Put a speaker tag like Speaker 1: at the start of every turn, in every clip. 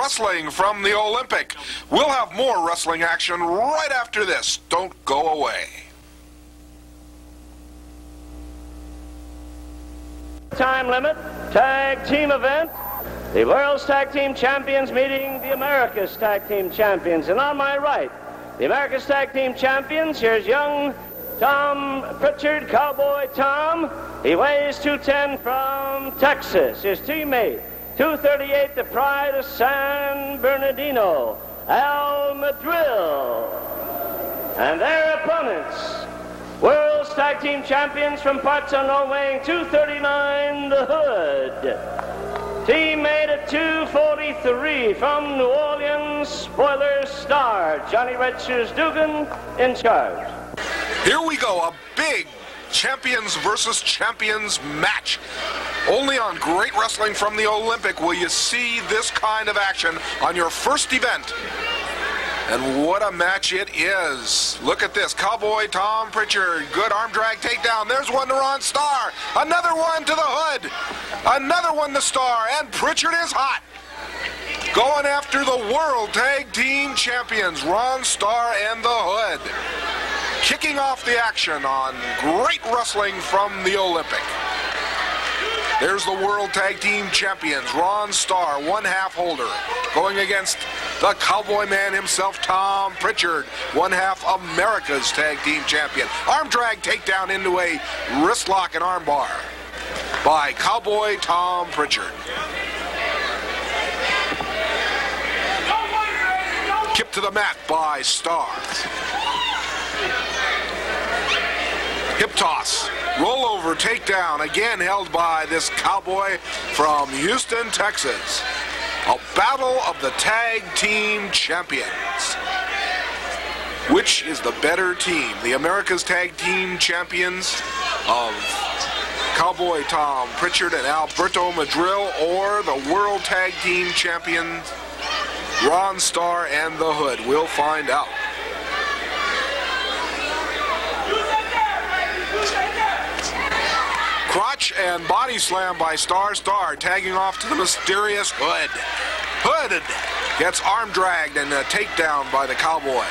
Speaker 1: wrestling from the Olympic. We'll have more wrestling action right after this. Don't go away.
Speaker 2: Time limit, tag team event. The World's Tag Team Champions meeting the America's Tag Team Champions. And on my right, the America's Tag Team Champions, here's young Tom Pritchard, Cowboy Tom. He weighs 210 from Texas. His teammate, 238, the pride of San Bernardino, Al Madril. And their opponents, World's Tag Team Champions from parts unknown, weighing 239, the Hood. Teammate at 243 from New Orleans, spoiler Starr, Johnny Red Shoes Dugan in charge.
Speaker 1: Here we go, a big champions versus champions match. Only on Great Wrestling from the Olympic will you see this kind of action on your first event. And what a match it is. Look at this. Cowboy Tom Pritchard. Good arm drag takedown. There's one to Ron Starr. Another one to the Hood. Another one to Starr. And Pritchard is hot. Going after the World Tag Team Champions, Ron Starr and the Hood. Kicking off the action on Great Wrestling from the Olympic. There's the World Tag Team Champions, Ron Starr, one-half holder, going against the Cowboy Man himself, Tom Pritchard, one-half America's Tag Team Champion. Arm drag takedown into a wrist lock and arm bar by Cowboy Tom Pritchard. Kip to the mat by Starr. Hip toss. Rollover takedown, again held by this cowboy from Houston, Texas. A battle of the Tag Team Champions. Which is the better team? The America's Tag Team Champions of Cowboy Tom Pritchard and Alberto Madril, or the World Tag Team Champions Ron Starr and the Hood? We'll find out. Crotch and body slam by Starr. Starr tagging off to the mysterious Hood. Hood gets arm dragged and a takedown by the Cowboy.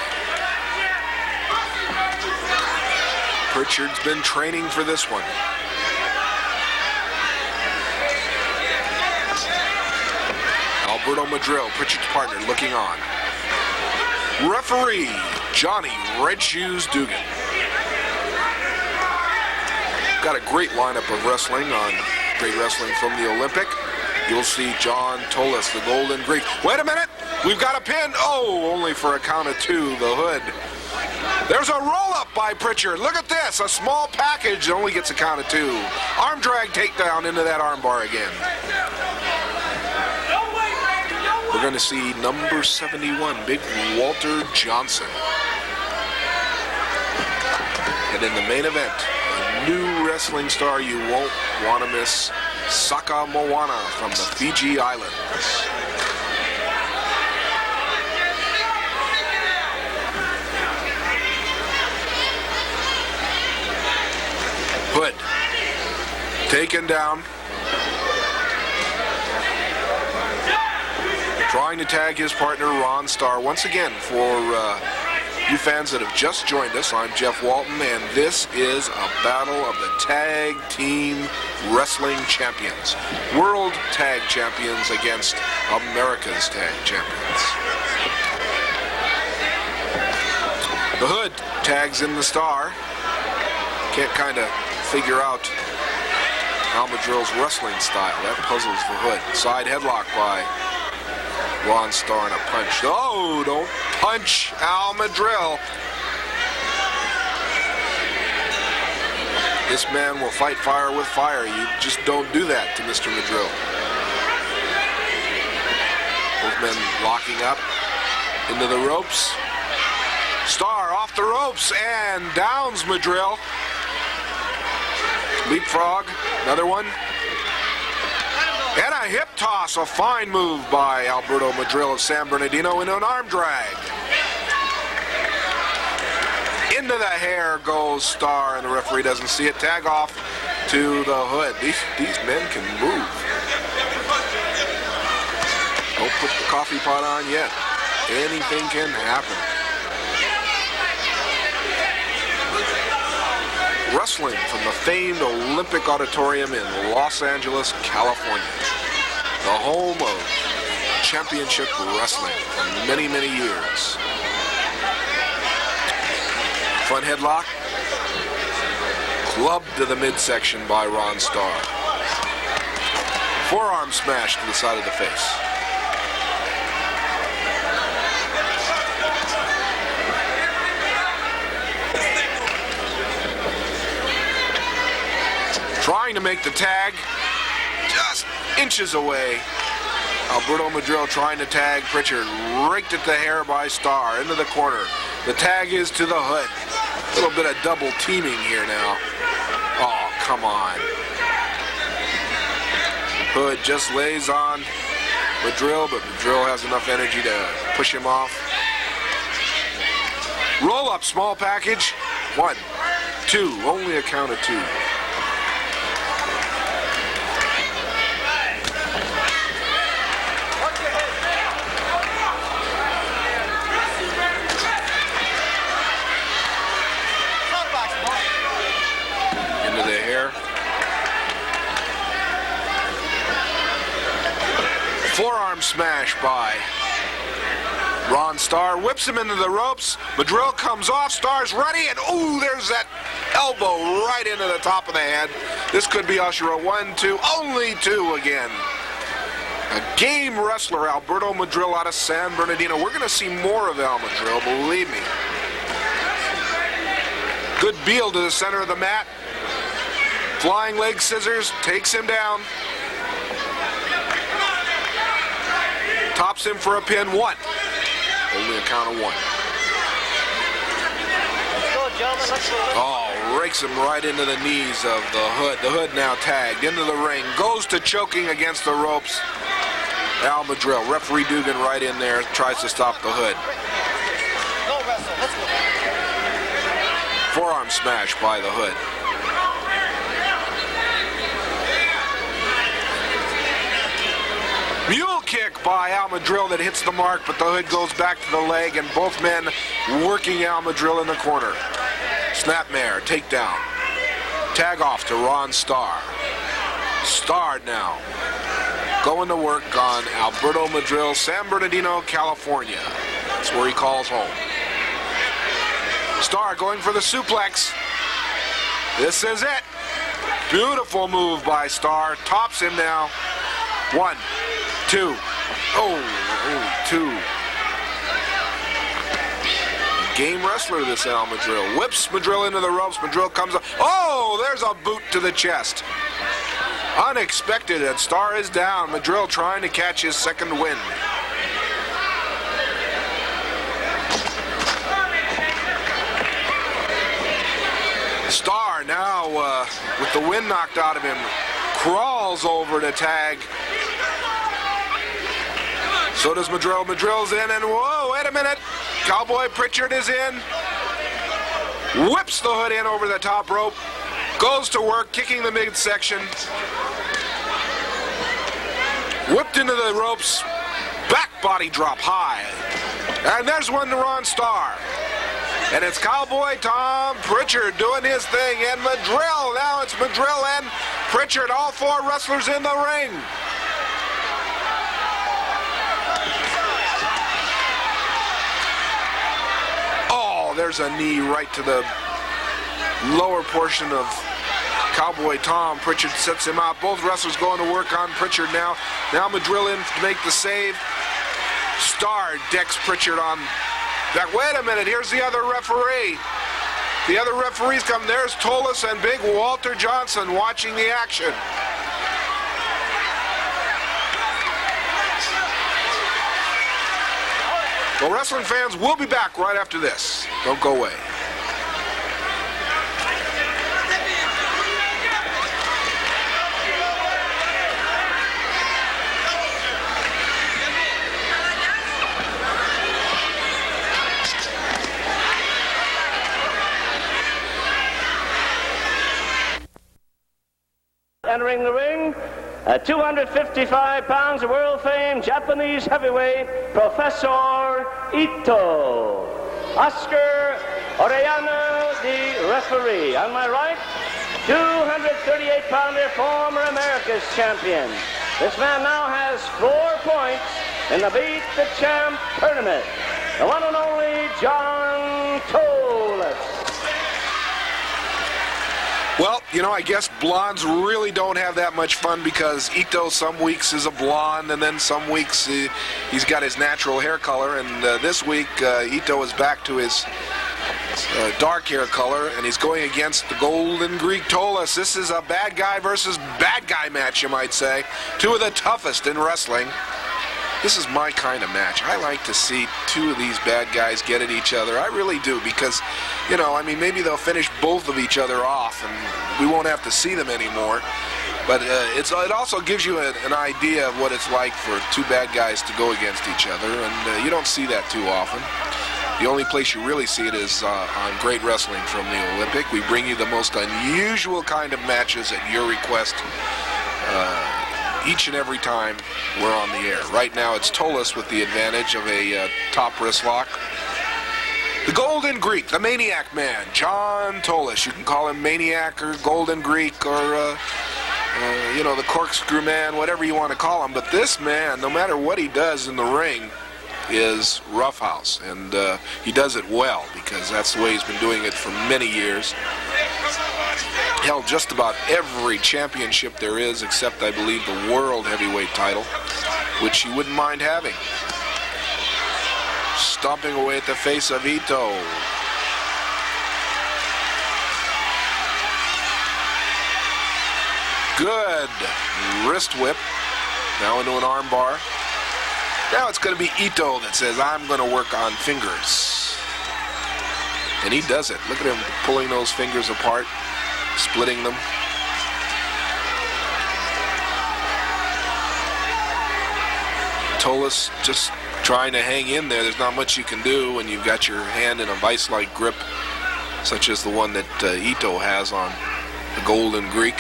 Speaker 1: Pritchard's been training for this one. Alberto Madril, Pritchard's partner, looking on. Referee, Johnny Red Shoes Dugan. Got a great lineup of wrestling on Great Wrestling from the Olympic. You'll see John Tolos, the Golden Greek. Wait a minute, we've got a pin. Oh, only for a count of two, the Hood. There's a roll-up by Pritchard. Look at this, a small package, only gets a count of two. Arm drag takedown into that arm bar again. We're going to see number 71, Big Walter Johnson. And in the main event, new wrestling star you won't want to miss, Saka Moana from the Fiji Islands. Hood taken down, trying to tag his partner Ron Starr. Once again, for you fans that have just joined us, I'm Jeff Walton, and this is a battle of the Tag Team Wrestling Champions. World Tag Champions against America's Tag Champions. The Hood tags in the Starr. Can't kind of figure out Al Madril's wrestling style. That puzzles the Hood. Side headlock by Ron Starr and a punch. Oh, don't punch Al Madril. This man will fight fire with fire. You just don't do that to Mr. Madril. Both men locking up into the ropes. Starr off the ropes and downs Madril. Leapfrog, another one. And a hip toss, a fine move by Alberto Madril of San Bernardino into an arm drag. Into the hair goes Starr, and the referee doesn't see it. Tag off to the Hood. These men can move. Don't put the coffee pot on yet. Anything can happen. Wrestling from the famed Olympic Auditorium in Los Angeles, California. The home of championship wrestling for many, many years. Front headlock. Clubbed to the midsection by Ron Starr. Forearm smash to the side of the face. Trying to make the tag, just inches away. Alberto Madril trying to tag Pritchard, raked at the hair by Starr, into the corner. The tag is to the hood. A little bit of double teaming here now. Oh, come on. Hood just lays on Madril, but Madril has enough energy to push him off. Roll up, small package. 1, 2, only a count of 2. Forearm smash by Ron Starr. Whips him into the ropes. Madril comes off. Starr's ready. And, ooh, there's that elbow right into the top of the head. This could be Ushera. 1, 2. Only 2 again. A game wrestler, Alberto Madril out of San Bernardino. We're going to see more of Al Madril, believe me. Good Beal to the center of the mat. Flying leg scissors. Takes him down. Tops him for a pin. 1. Only a count of 1. Oh, rakes him right into the knees of the Hood. The Hood now tagged into the ring. Goes to choking against the ropes. Al Madril. Referee Dugan right in there. Tries to stop the Hood. Forearm smash by the Hood. Mule kick by Al Madril that hits the mark, but the Hood goes back to the leg, and both men working Al Madril in the corner. Snapmare, takedown. Tag off to Ron Starr. Starr now going to work on Alberto Madril, San Bernardino, California. That's where he calls home. Starr going for the suplex. This is it. Beautiful move by Starr. Tops him now. 1, 2. Oh, 2. Game wrestler, this Al Madril. Whips Madril into the ropes. Madril comes up. Oh, there's a boot to the chest. Unexpected, and Starr is down. Madril trying to catch his second win. Starr now, with the wind knocked out of him, crawls over to tag. So does Madril. Madril's in, and whoa, wait a minute. Cowboy Pritchard is in. Whips the Hood in over the top rope. Goes to work, kicking the midsection. Whipped into the ropes. Back body drop high. And there's one to Ron Starr. And it's Cowboy Tom Pritchard doing his thing. And Madril, now it's Madril and Pritchard, all 4 wrestlers in the ring. There's a knee right to the lower portion of Cowboy Tom. Pritchard sets him out. Both wrestlers going to work on Pritchard now. Now Madril in to make the save. Starr decks Pritchard on that. Wait a minute, here's the other referee. The other referees come. There's Tolos and big Walter Johnson watching the action. Well, wrestling fans, we'll be back right after this. Don't go away.
Speaker 2: Entering the ring At 255 pounds, the world-famed Japanese heavyweight, Professor Ito. Oscar Orellana, the referee. On my right, 238-pounder, former America's champion. This man now has 4 points in the Beat the Champ tournament. The one and only John Tolos.
Speaker 1: Well, you know, I guess blondes really don't have that much fun because Ito some weeks is a blonde and then some weeks he's got his natural hair color. And this week, Ito is back to his dark hair color, and he's going against the Golden Greek Tolos. This is a bad guy versus bad guy match, you might say. 2 of the toughest in wrestling. This is my kind of match. I like to see 2 of these bad guys get at each other. I really do, because, you know, I mean, maybe they'll finish both of each other off, and we won't have to see them anymore. But it also gives you an idea of what it's like for 2 bad guys to go against each other, and you don't see that too often. The only place you really see it is on Great Wrestling from the Olympic. We bring you the most unusual kind of matches at your request each and every time we're on the air. Right now it's Tolos with the advantage of a top wrist lock. The Golden Greek, the Maniac Man, John Tolos. You can call him Maniac or Golden Greek or, you know, the Corkscrew Man, whatever you want to call him. But this man, no matter what he does in the ring, is roughhouse, and he does it well because that's the way he's been doing it for many years. Held just about every championship there is, except I believe the World Heavyweight title, which he wouldn't mind having. Stomping away at the face of Ito. Good wrist whip. Now into an arm bar. Now it's going to be Ito that says, I'm going to work on fingers. And he does it. Look at him pulling those fingers apart, splitting them. Tolos just trying to hang in there. There's not much you can do when you've got your hand in a vice-like grip, such as the one that Ito has on the Golden Greek.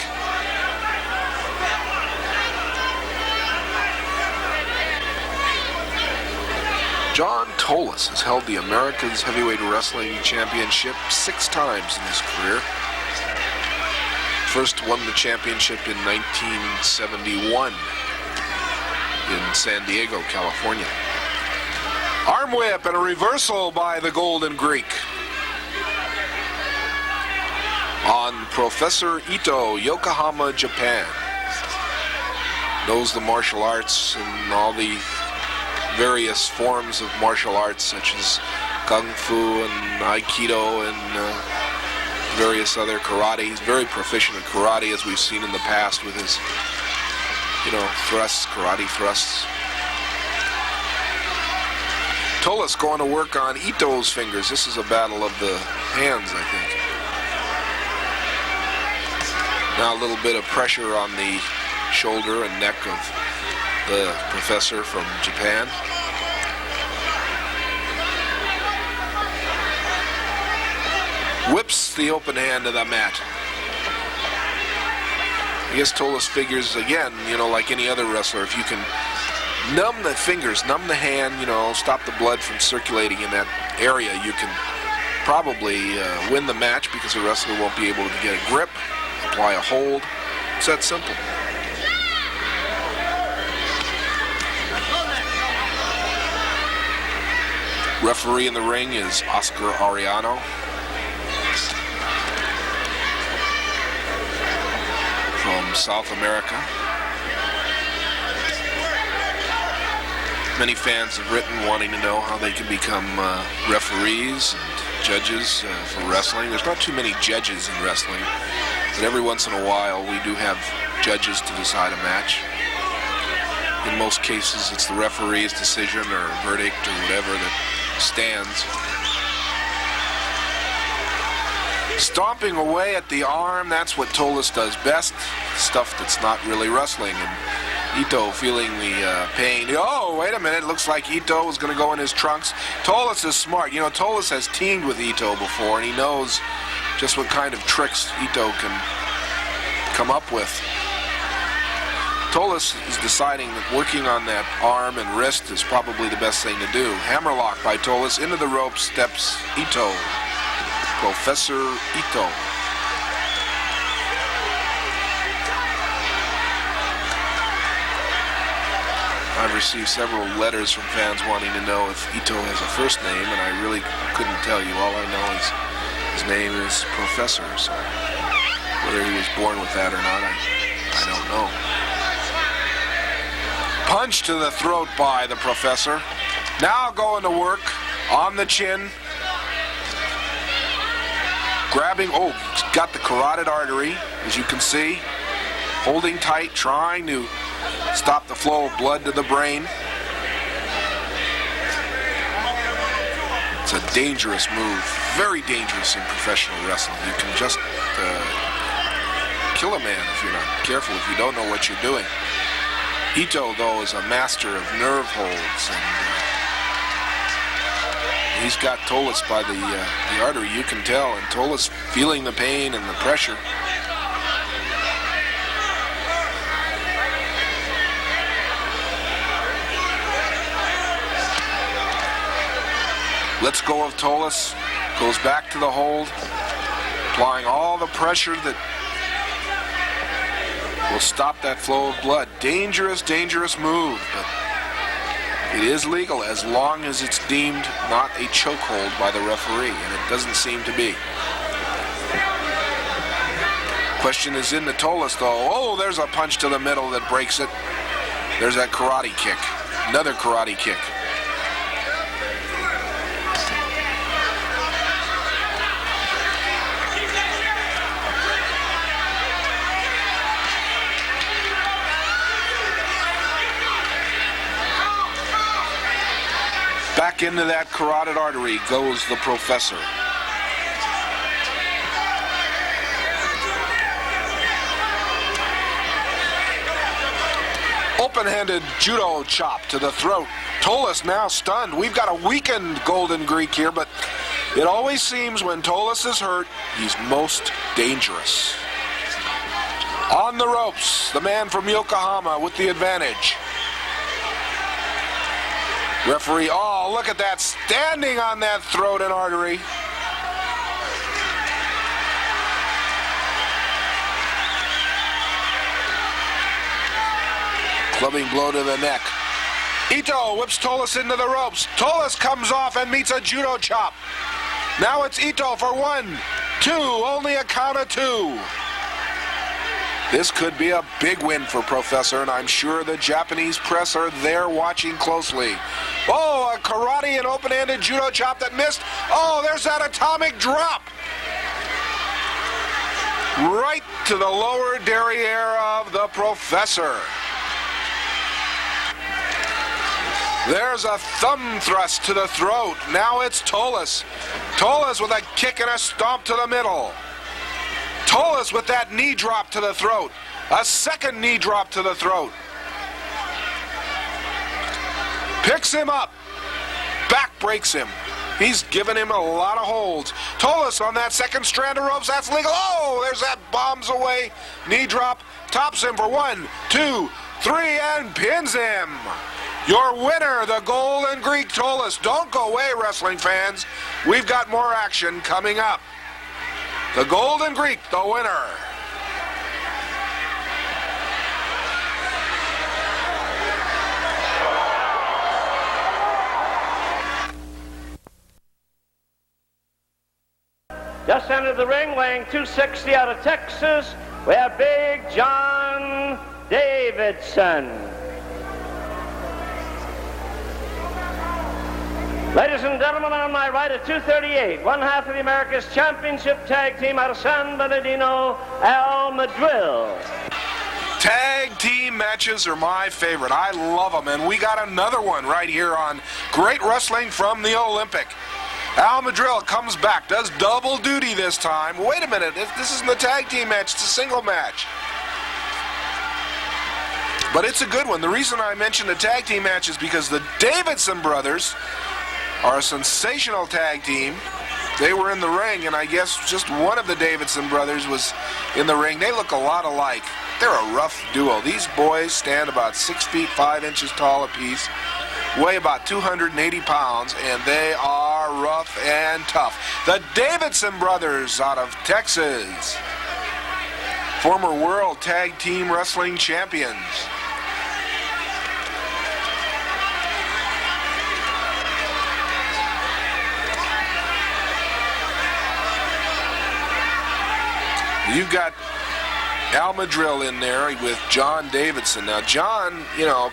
Speaker 1: John Tolos has held the America's Heavyweight Wrestling Championship 6 times in his career. First won the championship in 1971 in San Diego, California. Arm whip and a reversal by the Golden Greek. On Professor Ito, Yokohama, Japan. Knows the martial arts and all the various forms of martial arts such as Kung Fu and Aikido and various other karate. He's very proficient at karate, as we've seen in the past with his, you know, thrusts, karate thrusts. Tolos going to work on Ito's fingers. This is a battle of the hands, I think. Now a little bit of pressure on the shoulder and neck of the professor from Japan. Whips the open hand to the mat. I guess Tolos figures, again, you know, like any other wrestler, if you can numb the fingers, numb the hand, you know, stop the blood from circulating in that area, you can probably win the match because the wrestler won't be able to get a grip, apply a hold. It's that simple. Referee in the ring is Oscar Ariano. From South America. Many fans have written wanting to know how they can become referees and judges for wrestling. There's not too many judges in wrestling, but every once in a while we do have judges to decide a match. In most cases it's the referee's decision or verdict or whatever that stands. Stomping away at the arm, that's what Tolos does best. Stuff that's not really wrestling. And Ito feeling the pain. Oh, wait a minute, looks like Ito is going to go in his trunks. Tolos is smart. You know, Tolos has teamed with Ito before, and he knows just what kind of tricks Ito can come up with. Tolos is deciding that working on that arm and wrist is probably the best thing to do. Hammerlock by Tolos. Into the rope steps Ito. Professor Ito. I've received several letters from fans wanting to know if Ito has a first name, and I really couldn't tell you. All I know is his name is Professor, so whether he was born with that or not, I don't know. Punch to the throat by the Professor. Now going to work on the chin. Grabbing, got the carotid artery, as you can see. Holding tight, trying to stop the flow of blood to the brain. It's a dangerous move, very dangerous in professional wrestling. You can just kill a man if you're not careful, if you don't know what you're doing. Ito, though, is a master of nerve holds, and he's got Tolos by the artery, you can tell, and Tolos feeling the pain and the pressure. Lets go of Tolos, goes back to the hold, applying all the pressure that will stop that flow of blood. Dangerous, dangerous move, but it is legal as long as it's deemed not a chokehold by the referee, and it doesn't seem to be. Question is in the Tolos, though. Oh, there's a punch to the middle that breaks it. There's that karate kick. Another karate kick. Back into that carotid artery goes the Professor. Open-handed judo chop to the throat. Tolos now stunned. We've got a weakened Golden Greek here, but it always seems when Tolos is hurt, he's most dangerous. On the ropes, the man from Yokohama with the advantage. Referee, oh, look at that, standing on that throat and artery. Clubbing blow to the neck. Ito whips Tolos into the ropes. Tolos comes off and meets a judo chop. Now it's Ito for 1, 2, only a count of 2. This could be a big win for Professor, and I'm sure the Japanese press are there watching closely. Oh, a karate and open-handed judo chop that missed. Oh, there's that atomic drop. Right to the lower derriere of the Professor. There's a thumb thrust to the throat. Now it's Tolos. Tolos with a kick and a stomp to the middle. Tolos with that knee drop to the throat. A second knee drop to the throat. Picks him up. Back breaks him. He's given him a lot of holds. Tolos on that second strand of ropes. That's legal. Oh, there's that bombs away. Knee drop. Tops him for 1, 2, 3, and pins him. Your winner, the Golden Greek Tolos. Don't go away, wrestling fans. We've got more action coming up. The Golden Greek, the winner.
Speaker 2: Just entered the ring, weighing 260 out of Texas, we have Big John Davidson. Ladies and gentlemen, on my right at 238, one half of the America's Championship Tag Team out of San Bernardino, Al Madril.
Speaker 1: Tag team matches are my favorite. I love them, and we got another one right here on Great Wrestling from the Olympic. Al Madril comes back, does double duty this time. Wait a minute, this isn't a tag team match, it's a single match. But it's a good one. The reason I mentioned a tag team match is because the Davidson brothers are a sensational tag team. They were in the ring, and I guess just one of the Davidson brothers was in the ring. They look a lot alike. They're a rough duo. These boys stand about 6 feet 5 inches tall apiece, weigh about 280 pounds, and they are rough and tough. The Davidson brothers out of Texas, former world tag team wrestling champions. You've got Al Madril in there with John Davidson. Now, John,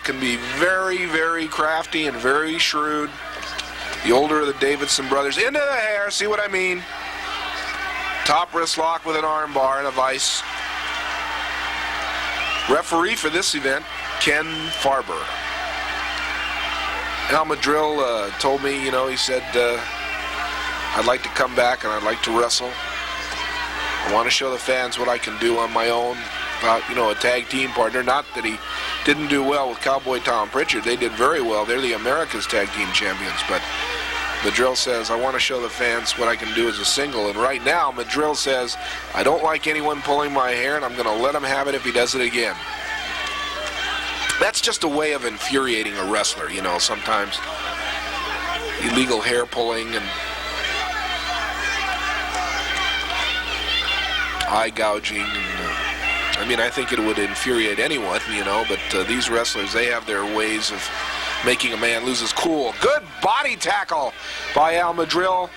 Speaker 1: can be very, very crafty and very shrewd. The older of the Davidson brothers. Into the hair, see what I mean? Top wrist lock with an arm bar and a vise. Referee for this event, Ken Farber. Al Madril told me, he said, I'd like to come back and I'd like to wrestle. I want to show the fans what I can do on my own about, a tag team partner. Not that he didn't do well with Cowboy Tom Pritchard. They did very well. They're the America's tag team champions. But Madril says, I want to show the fans what I can do as a single. And right now, Madril says, I don't like anyone pulling my hair, and I'm going to let him have it if he does it again. That's just a way of infuriating a wrestler, sometimes illegal hair pulling and eye gouging. I think it would infuriate anyone, but these wrestlers, they have their ways of making a man lose his cool. Good body tackle by Al Madril.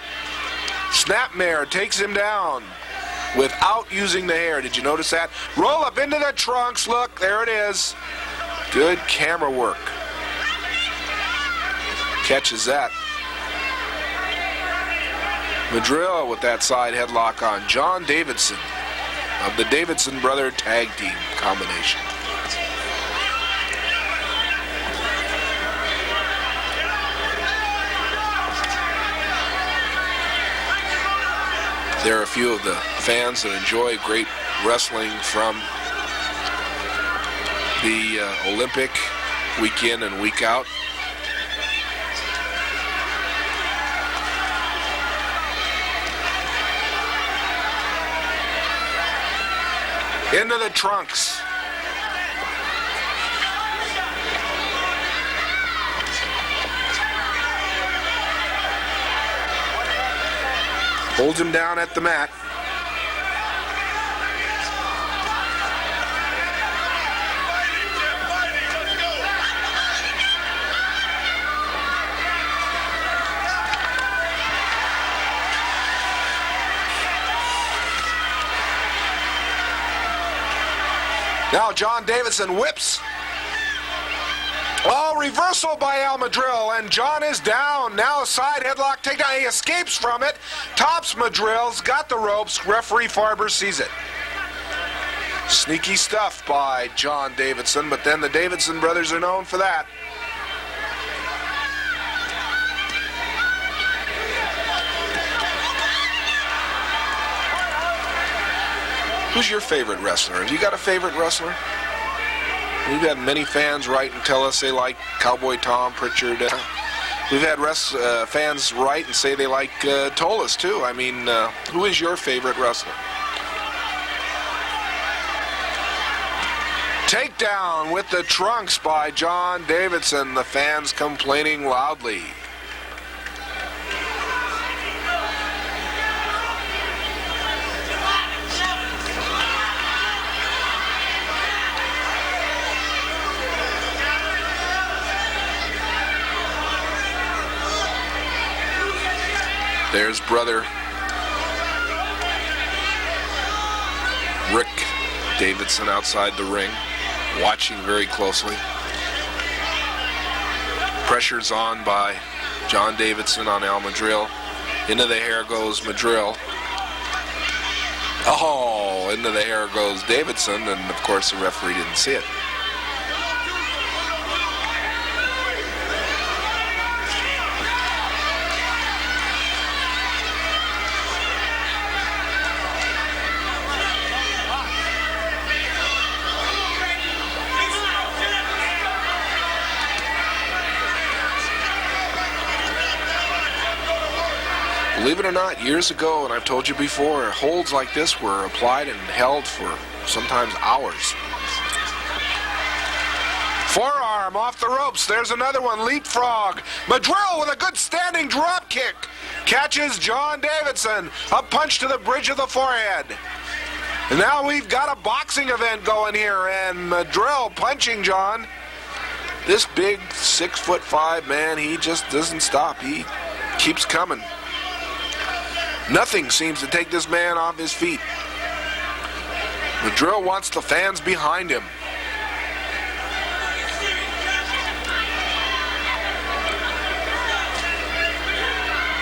Speaker 1: Snapmare takes him down without using the hair. Did you notice that? Roll up into the trunks. Look, there it is. Good camera work. Catches that. Madril with that side headlock on John Davidson of the Davidson brother tag team combination. There are a few of the fans that enjoy great wrestling from the Olympic week in and week out. Into the trunks. Holds him down at the mat. Now John Davidson whips. Oh, reversal by Al Madril, and John is down. Now a side headlock takedown. He escapes from it. Tops Madril's, got the ropes. Referee Farber sees it. Sneaky stuff by John Davidson, but then the Davidson brothers are known for that. Who's your favorite wrestler? Have you got a favorite wrestler? We've had many fans write and tell us they like Cowboy Tom Pritchard. We've had fans write and say they like Tolos, too. Who is your favorite wrestler? Takedown with the trunks by John Davidson. The fans complaining loudly. There's brother Rick Davidson outside the ring, watching very closely. Pressure's on by John Davidson on Al Madril. Into the hair goes Madril. Oh, into the hair goes Davidson, and of course the referee didn't see it. Believe it or not, years ago, and I've told you before, holds like this were applied and held for sometimes hours. forearm off the ropes. There's another one, leapfrog. Madril with a good standing drop kick. Catches John Davidson. A punch to the bridge of the forehead. And now we've got a boxing event going here, and Madril punching John. This big 6'5" man, he just doesn't stop. He keeps coming. Nothing seems to take this man off his feet. Madril wants the fans behind him.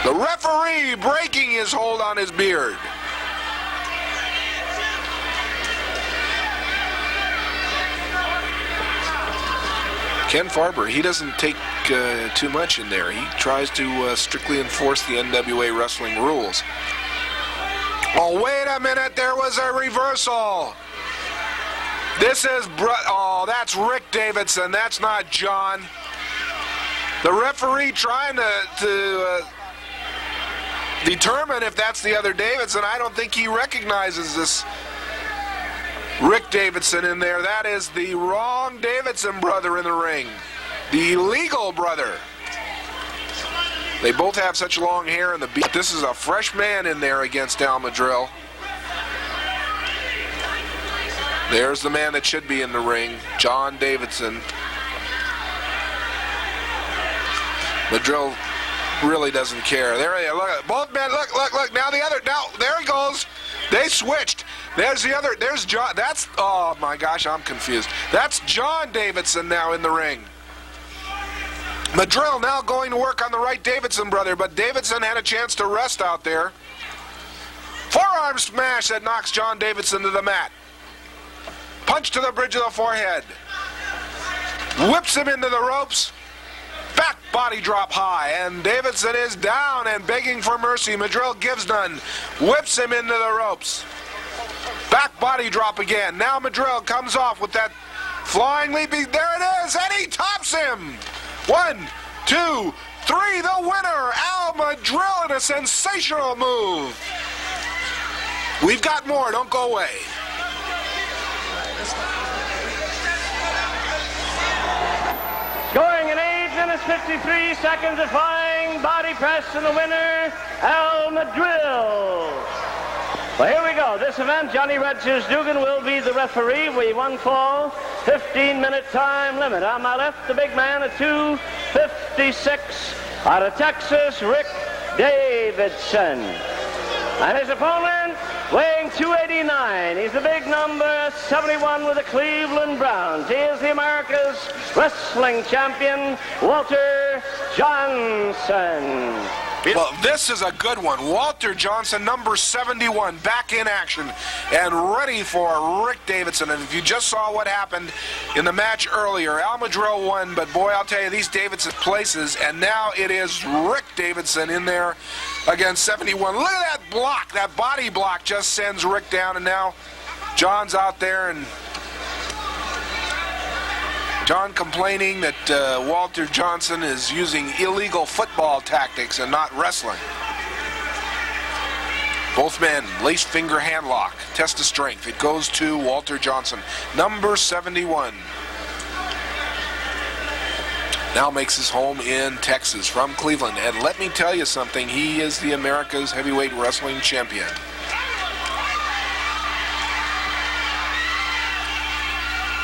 Speaker 1: The referee breaking his hold on his beard. Ken Farber, he doesn't take too much in there. He tries to strictly enforce the NWA wrestling rules. Oh, wait a minute, there was a reversal. This is, that's Rick Davidson, that's not John. The referee trying to determine if that's the other Davidson. I don't think he recognizes this Rick Davidson in there. That is the wrong Davidson brother in the ring. The legal brother. They both have such long hair in the beat. This is a fresh man in there against Al Madril. There's the man that should be in the ring, John Davidson. Madril really doesn't care. There he is. Look, both men. Look. Now the other. Now there he goes. They switched. There's the other. There's John. That's. Oh my gosh, I'm confused. That's John Davidson now in the ring. Madril now going to work on the right Davidson brother, but Davidson had a chance to rest out there. Forearm smash that knocks John Davidson to the mat. Punch to the bridge of the forehead. Whips him into the ropes. Back body drop high, and Davidson is down and begging for mercy. Madril gives none. Whips him into the ropes. Back body drop again. Now Madril comes off with that flying leaping. There it is, and he tops him. 1, 2, 3, the winner, Al Madril, in a sensational move. We've got more, don't go away.
Speaker 2: Scoring in 8 minutes 53 seconds, a flying body press, and the winner, Al Madril. Well, here we go. This event, Johnny Red Shoes Dugan will be the referee. We one fall, 15-minute time limit. On my left, the big man at 2:56 out of Texas, Rick Davidson. And his opponent, weighing 289. He's the big number 71 with the Cleveland Browns. He is the America's Wrestling Champion, Walter Johnson.
Speaker 1: Well, this is a good one. Walter Johnson, number 71, back in action and ready for Rick Davidson. And if you just saw what happened in the match earlier, Al Madril won, but boy, I'll tell you, these Davidson places, and now it is Rick Davidson in there against 71. Look at that block. That body block just sends Rick down, and now John's out there, and John complaining that Walter Johnson is using illegal football tactics and not wrestling. Both men, lace finger hand lock, test of strength. It goes to Walter Johnson, number 71. Now makes his home in Texas from Cleveland. And let me tell you something, he is the America's heavyweight wrestling champion.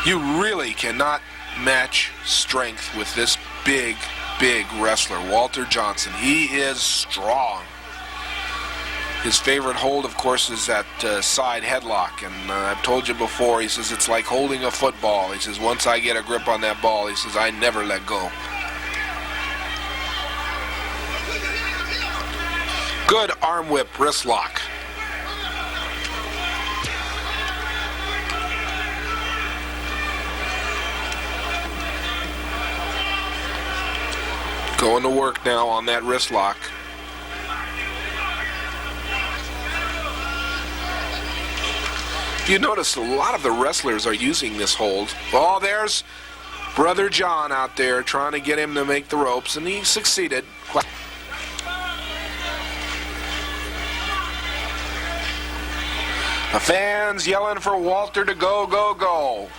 Speaker 1: You really cannot match strength with this big wrestler, Walter Johnson. He is strong. His favorite hold, of course, is that side headlock. And I've told you before, he says it's like holding a football. He says, once I get a grip on that ball, he says, I never let go. Good arm whip, wrist lock. Going to work now on that wrist lock. You notice a lot of the wrestlers are using this hold. Oh, there's Brother John out there trying to get him to make the ropes, and he succeeded. The fans yelling for Walter to go, go, go.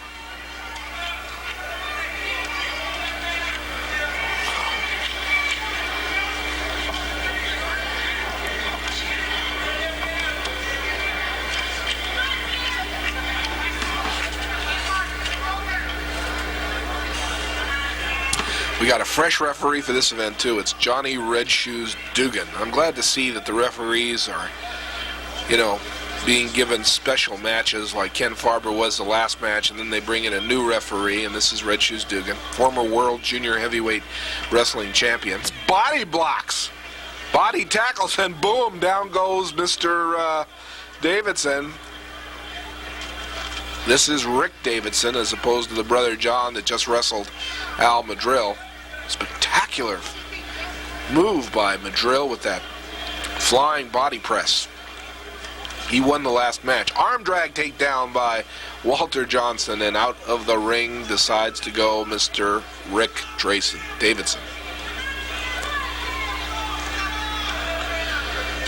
Speaker 1: We got a fresh referee for this event, too. It's Johnny Red Shoes Dugan. I'm glad to see that the referees are, being given special matches like Ken Farber was the last match, and then they bring in a new referee, and this is Red Shoes Dugan, former world junior heavyweight wrestling champion. Body blocks, body tackles, and boom, down goes Mr. Davidson. This is Rick Davidson as opposed to the brother John that just wrestled Al Madril. Spectacular move by Madril with that flying body press. He won the last match. Arm drag takedown by Walter Johnson, and out of the ring decides to go Mr. Rick Davidson.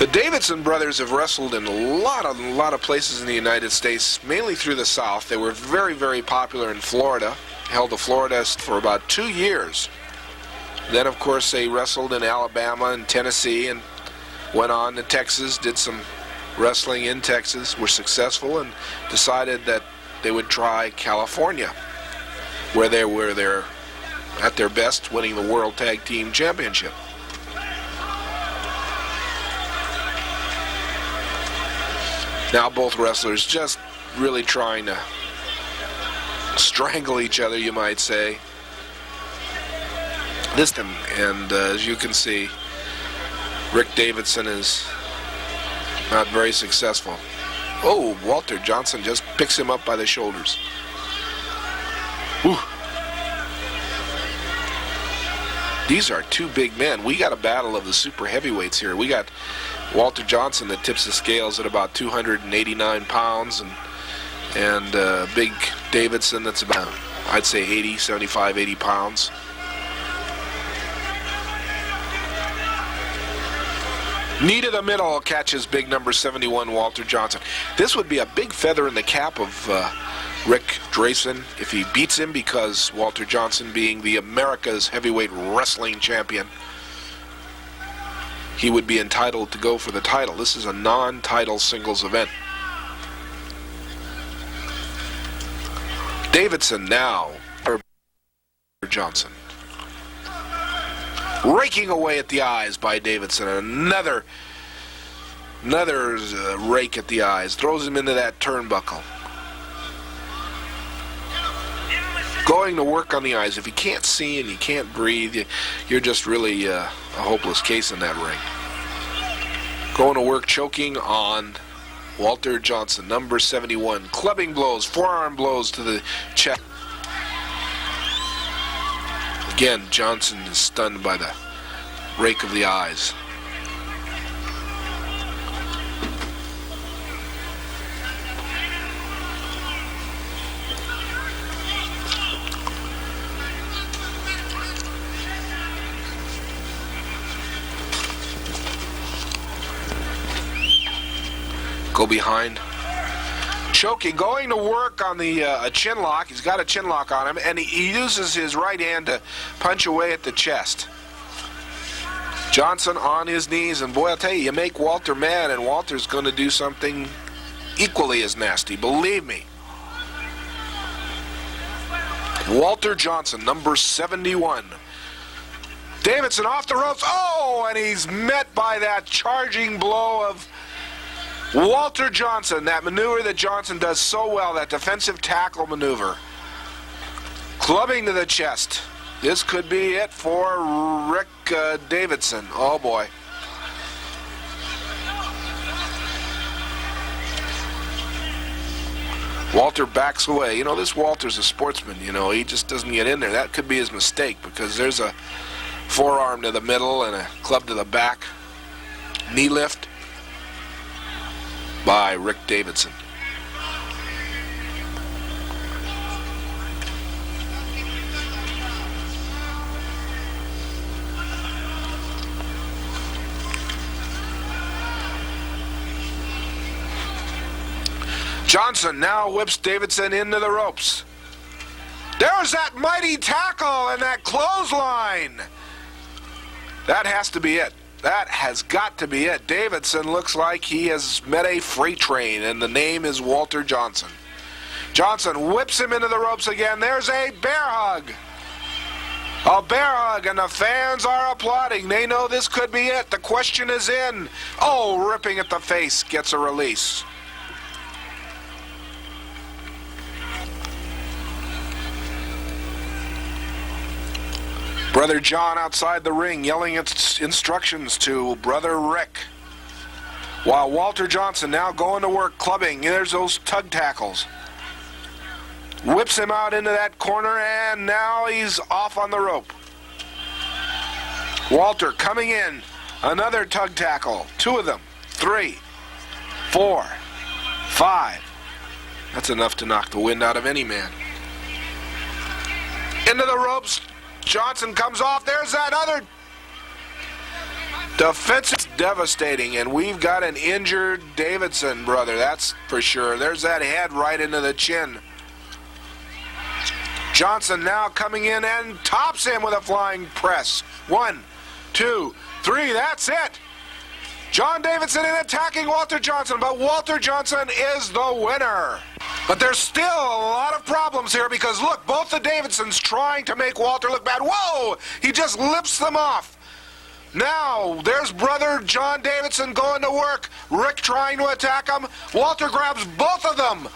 Speaker 1: The Davidson brothers have wrestled in a lot of places in the United States, mainly through the South. They were very, very popular in Florida, held the Florida for about 2 years. Then, of course, they wrestled in Alabama and Tennessee and went on to Texas, did some wrestling in Texas, were successful, and decided that they would try California, where they were at their best, winning the World Tag Team Championship. Now both wrestlers just really trying to strangle each other, you might say. As you can see, Rick Davidson is not very successful. Oh, Walter Johnson just picks him up by the shoulders. Whew. These are two big men. We got a battle of the super heavyweights here. We got Walter Johnson that tips the scales at about 289 pounds, and big Davidson that's about, I'd say 75, 80 pounds. Knee to the middle catches big number 71, Walter Johnson. This would be a big feather in the cap of Rick Davidson if he beats him, because Walter Johnson, being the America's heavyweight wrestling champion, he would be entitled to go for the title. This is a non-title singles event. Davidson now, or Johnson. Raking away at the eyes by Davidson. Another rake at the eyes. Throws him into that turnbuckle. Going to work on the eyes. If you can't see and you can't breathe, you're just really a hopeless case in that ring. Going to work, choking on Walter Johnson, number 71. Clubbing blows, forearm blows to the chest. Again, Johnson is stunned by the rake of the eyes. Go behind. Choking, going to work on the chin lock. He's got a chin lock on him, and he uses his right hand to punch away at the chest. Johnson on his knees, and boy, I'll tell you, you make Walter mad, and Walter's going to do something equally as nasty, believe me. Walter Johnson, number 71. Davidson off the ropes. Oh, and he's met by that charging blow of Walter Johnson, that maneuver that Johnson does so well, that defensive tackle maneuver. Clubbing to the chest. This could be it for Rick Davidson. Oh, boy. Walter backs away. You know, this Walter's a sportsman, he just doesn't get in there. That could be his mistake, because there's a forearm to the middle and a club to the back. Knee lift by Rick Davidson. Johnson now whips Davidson into the ropes. There's that mighty tackle and that clothesline. That has to be it. That has got to be it. Davidson looks like he has met a freight train, and the name is Walter Johnson. Johnson whips him into the ropes again. There's a bear hug. A bear hug, and the fans are applauding. They know this could be it. The question is in. Oh, ripping at the face, gets a release. Brother John outside the ring yelling instructions to Brother Rick. While Walter Johnson now going to work clubbing. There's those tug tackles. Whips him out into that corner, and now he's off on the rope. Walter coming in. Another tug tackle. 2 of them. 3, 4, 5. That's enough to knock the wind out of any man. Into the ropes. Johnson comes off. There's that other. Defense is devastating, and we've got an injured Davidson, brother. That's for sure. There's that head right into the chin. Johnson now coming in and tops him with a flying press. 1, 2, 3. That's it. John Davidson in attacking Walter Johnson, but Walter Johnson is the winner. But there's still a lot of problems here because, look, both the Davidsons trying to make Walter look bad. Whoa! He just lips them off. Now, there's brother John Davidson going to work. Rick trying to attack him. Walter grabs both of them.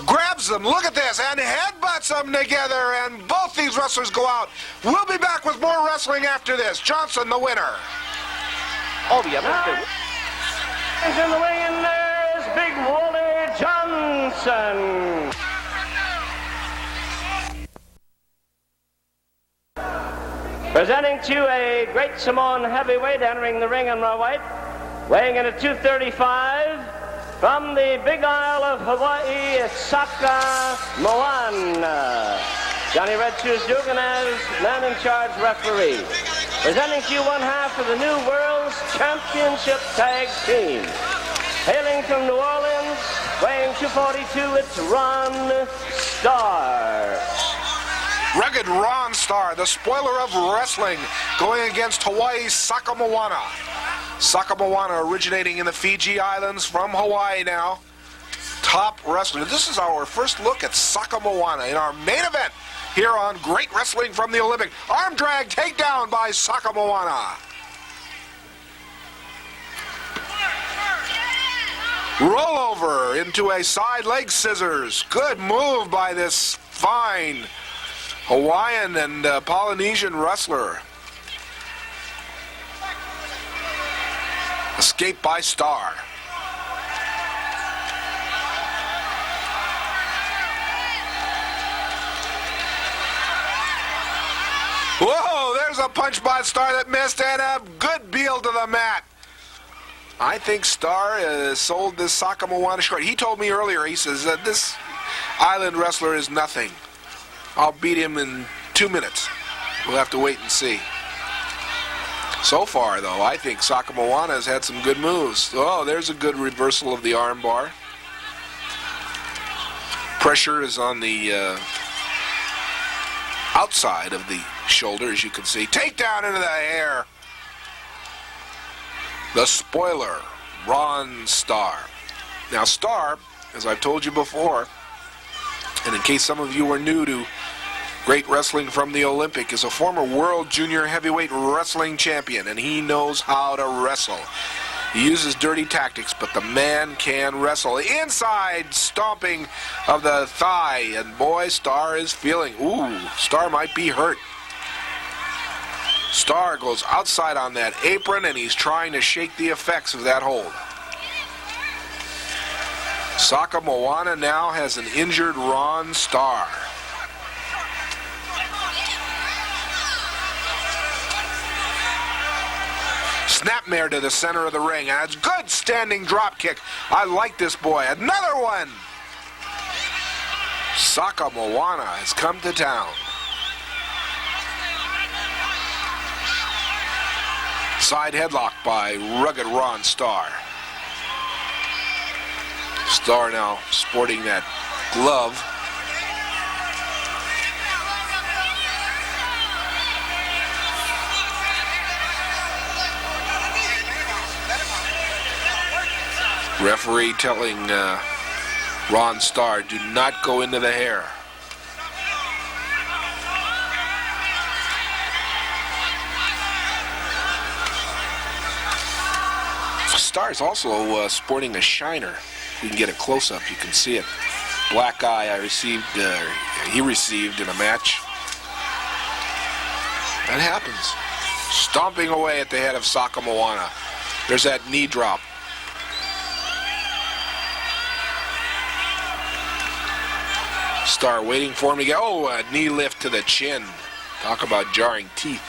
Speaker 1: Grabs them, look at this, and headbutts them together, and both these wrestlers go out. We'll be back with more wrestling after this. Johnson, the winner.
Speaker 2: Oh, yeah, he's in the ring, and there's Big Wally Johnson. Presenting to you a great Samoan heavyweight entering the ring on my right, weighing in at 235. From the Big Isle of Hawaii, it's Saka, Moana. Johnny Red Shoes Dugan as man-in-charge referee. Presenting to you one half of the New World's Championship Tag Team. Hailing from New Orleans, weighing 242, it's Ron Starr.
Speaker 1: Rugged Ron Starr, the spoiler of wrestling, going against Hawaii's Saka Moana. Saka Moana originating in the Fiji Islands from Hawaii now. Top wrestler. This is our first look at Saka Moana in our main event here on Great Wrestling from the Olympic. Arm drag takedown by Saka Moana. Rollover into a side leg scissors. Good move by this fine Hawaiian and Polynesian wrestler. Escape by Starr. Whoa, there's a punch by Starr that missed, and a good heel to the mat. I think Starr sold this Saka Moana short. He told me earlier, he says that this island wrestler is nothing. I'll beat him in 2 minutes. We'll have to wait and see. So far, though, I think Saka Moana has had some good moves. Oh, there's a good reversal of the arm bar. Pressure is on the outside of the shoulder, as you can see. Takedown into the air. The spoiler, Ron Starr. Now, Starr, as I've told you before, and in case some of you are new to Great Wrestling from the Olympic, is a former World Junior Heavyweight Wrestling Champion, and he knows how to wrestle. He uses dirty tactics, but the man can wrestle. Inside stomping of the thigh, and boy, Starr is feeling, Starr might be hurt. Starr goes outside on that apron, and he's trying to shake the effects of that hold. Saka Moana now has an injured Ron Starr. Snapmare to the center of the ring. And it's good standing drop kick. I like this boy. Another one. Saka Moana has come to town. Side headlock by rugged Ron Starr. Starr now sporting that glove. Referee telling Ron Starr, do not go into the hair. Starr is also sporting a shiner. You can get a close-up. You can see it. Black eye he received in a match. That happens. Stomping away at the head of Saka Moana. There's that knee drop. Starr waiting for him to get, a knee lift to the chin. Talk about jarring teeth.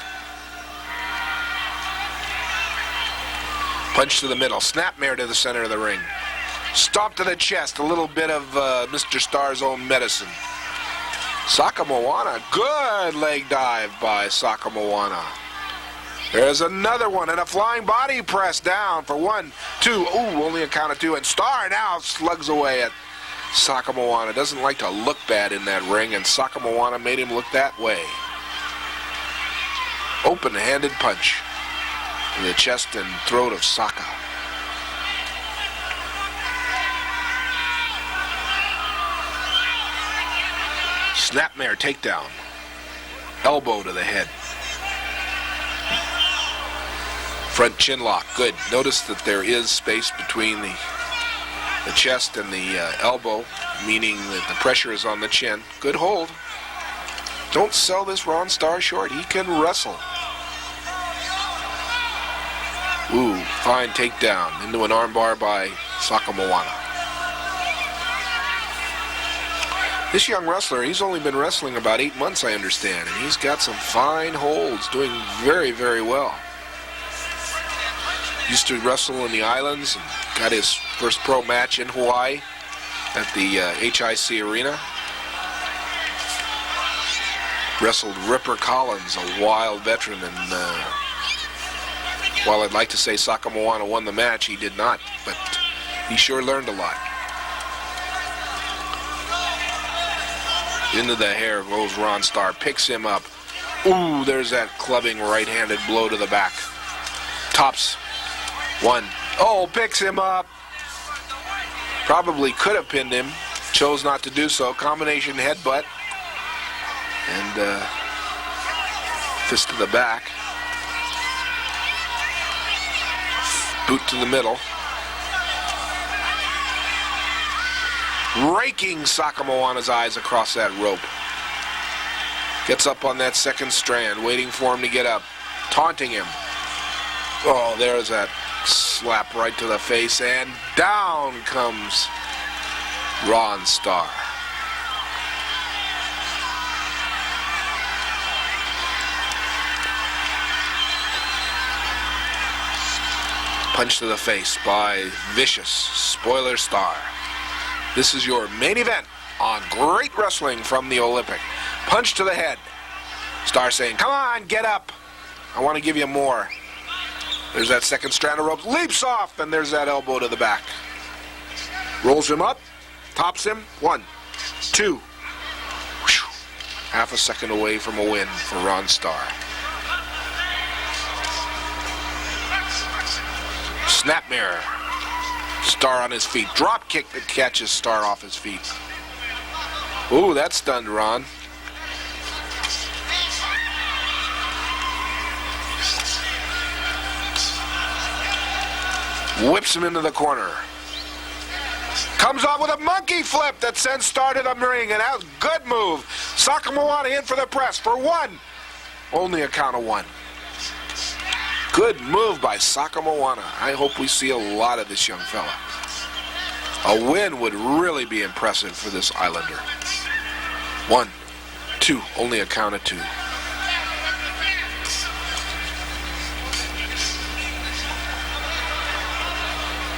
Speaker 1: Punch to the middle, snapmare to the center of the ring. Stomp to the chest, a little bit of Mr. Starr's own medicine. Saka Moana, good leg dive by Saka Moana. There's another one, and a flying body press down for 1, 2, only a count of 2, and Starr now slugs away at Saka Moana. Doesn't like to look bad in that ring, and Saka Moana made him look that way. Open-handed punch to the chest and throat of Saka. Snapmare takedown. Elbow to the head. Front chin lock, good. Notice that there is space between the chest and the elbow, meaning that the pressure is on the chin. Good hold. Don't sell this Ron Starr short. He can wrestle. Fine takedown into an armbar by Saka Moana. This young wrestler, he's only been wrestling about 8 months, I understand, and he's got some fine holds, doing very, very well. Used to wrestle in the islands and got his first pro match in Hawaii at the HIC Arena. Wrestled Ripper Collins, a wild veteran, and while I'd like to say Saka Moana won the match, he did not, but he sure learned a lot. Into the hair goes Ron Starr, picks him up. There's that clubbing right-handed blow to the back. Tops 1. Picks him up. Probably could have pinned him. Chose not to do so. Combination headbutt. And fist to the back. Boot to the middle. Raking Saka Moana's eyes across that rope. Gets up on that second strand, waiting for him to get up. Taunting him. There's that slap right to the face, and down comes Ron Starr. Punch to the face by Vicious Spoiler Starr. This is your main event on Great Wrestling from the Olympic. Punch to the head. Starr saying, come on, get up. I want to give you more. There's that second strand of rope. Leaps off, and there's that elbow to the back. Rolls him up. Tops him. 1, 2. Whew. Half a second away from a win for Ron Starr. Snapmare. Starr on his feet. Drop kick that catches Starr off his feet. That stunned Ron. Whips him into the corner. Comes off with a monkey flip that sends Starr to the ring, and out. Good move. Saka Moana in for the press for 1. Only a count of 1. Good move by Saka Moana. I hope we see a lot of this young fella. A win would really be impressive for this Islander. 1, 2, only a count of 2.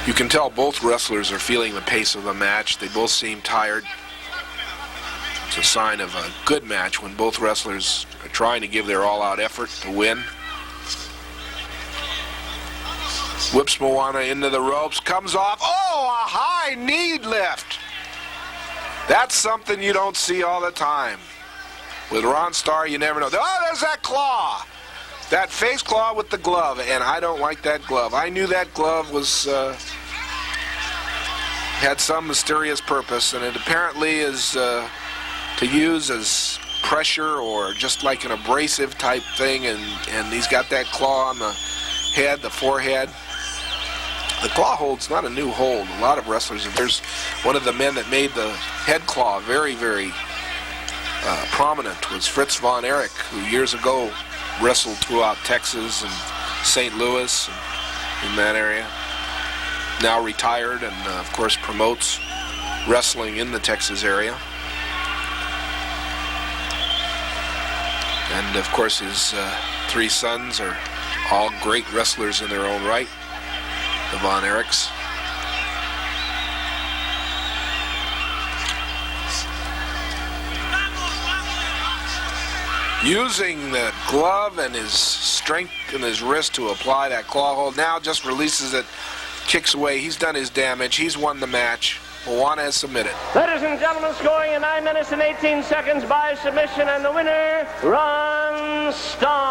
Speaker 1: You can tell both wrestlers are feeling the pace of the match. They both seem tired. It's a sign of a good match when both wrestlers are trying to give their all-out effort to win. Whips Moana into the ropes, comes off. A high knee lift. That's something you don't see all the time. With Ron Starr, you never know. There's that claw. That face claw with the glove, and I don't like that glove. I knew that glove was had some mysterious purpose, and it apparently is to use as pressure or just like an abrasive type thing, and he's got that claw on the head, the forehead. The claw hold's not a new hold. A lot of wrestlers, there's one of the men that made the head claw very, very prominent was Fritz von Erich, who years ago wrestled throughout Texas and St. Louis and in that area. Now retired and, of course, promotes wrestling in the Texas area. And, of course, his 3 sons are all great wrestlers in their own right, the Von Erichs. Using the glove and his strength in his wrist to apply that claw hold. Now just releases it, kicks away. He's done his damage. He's won the match. Moana has submitted.
Speaker 2: Ladies and gentlemen, scoring in 9 minutes and 18 seconds by submission, and the winner, Ron Starr.